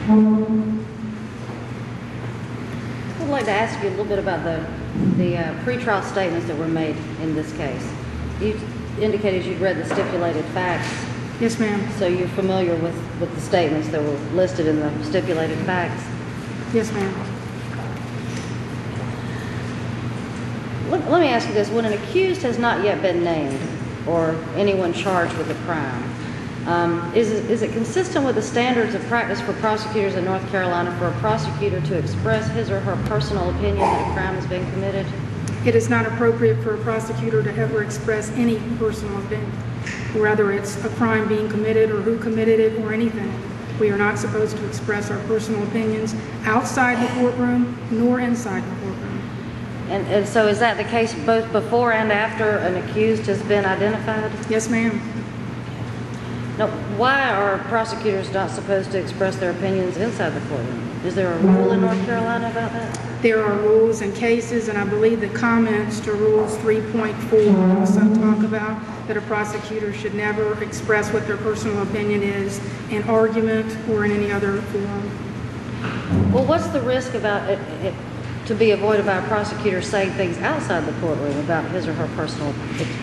I'd like to ask you a little bit about the pretrial statements that were made in this case. You indicated you'd read the stipulated facts. Yes, ma'am. So you're familiar with the statements that were listed in the stipulated facts? Yes, ma'am. Let me ask you this. When an accused has not yet been named or anyone charged with a crime, is it consistent with the standards of practice for prosecutors in North Carolina for a prosecutor to express his or her personal opinion that a crime is being committed? It is not appropriate for a prosecutor to ever express any personal opinion, whether it's a crime being committed or who committed it or anything. We are not supposed to express our personal opinions outside the courtroom nor inside the courtroom. And so is that the case both before and after an accused has been identified? Yes, ma'am. Now, why are prosecutors not supposed to express their opinions inside the courtroom? Is there a rule in North Carolina about that? There are rules and cases, and I believe the comments to Rules 3.4 also talk about that a prosecutor should never express what their personal opinion is in argument or in any other form. Well, what's the risk about it to be avoided by a prosecutor saying things outside the courtroom about his or her personal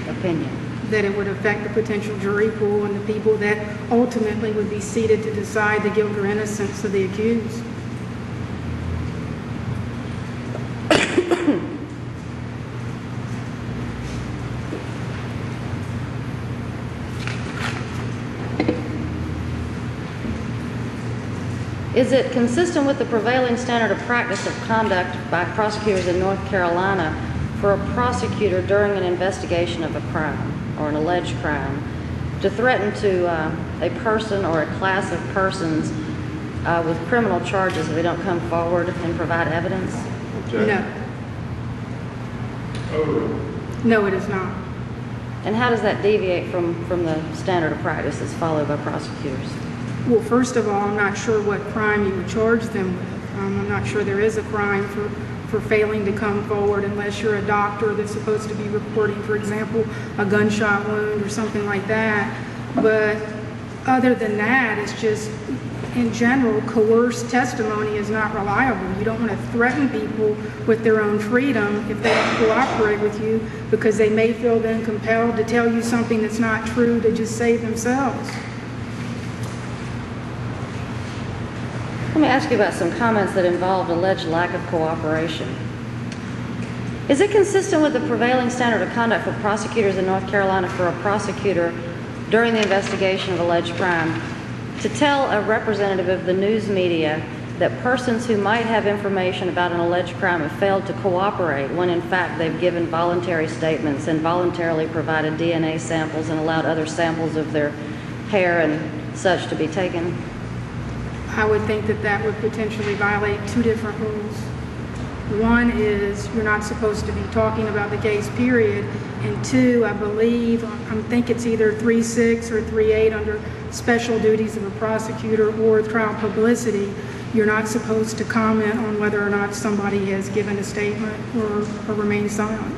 opinion? That it would affect the potential jury pool and the people that ultimately would be seated to decide the guilt or innocence of the accused. Is it consistent with the prevailing standard of practice of conduct by prosecutors in North Carolina for a prosecutor during an investigation of a crime or an alleged crime to threaten to a person or a class of persons with criminal charges if they don't come forward and provide evidence? No. No, it is not. And how does that deviate from the standard of practice that's followed by prosecutors? Well, first of all, I'm not sure what crime you would charge them with. I'm not sure there is a crime for failing to come forward unless you're a doctor that's supposed to be reporting, for example, a gunshot wound or something like that. But other than that, it's just, in general, coerced testimony is not reliable. You don't want to threaten people with their own freedom if they don't cooperate with you because they may feel then compelled to tell you something that's not true to just save themselves. Let me ask you about some comments that involved alleged lack of cooperation. Is it consistent with the prevailing standard of conduct for prosecutors in North Carolina for a prosecutor during the investigation of alleged crime to tell a representative of the news media that persons who might have information about an alleged crime have failed to cooperate when in fact they've given voluntary statements and voluntarily provided DNA samples and allowed other samples of their hair and such to be taken? I would think that that would potentially violate two different rules. One is you're not supposed to be talking about the case, period. And two, I think it's either 3.6 or 3.8 under special duties of a prosecutor or trial publicity. You're not supposed to comment on whether or not somebody has given a statement or remained silent.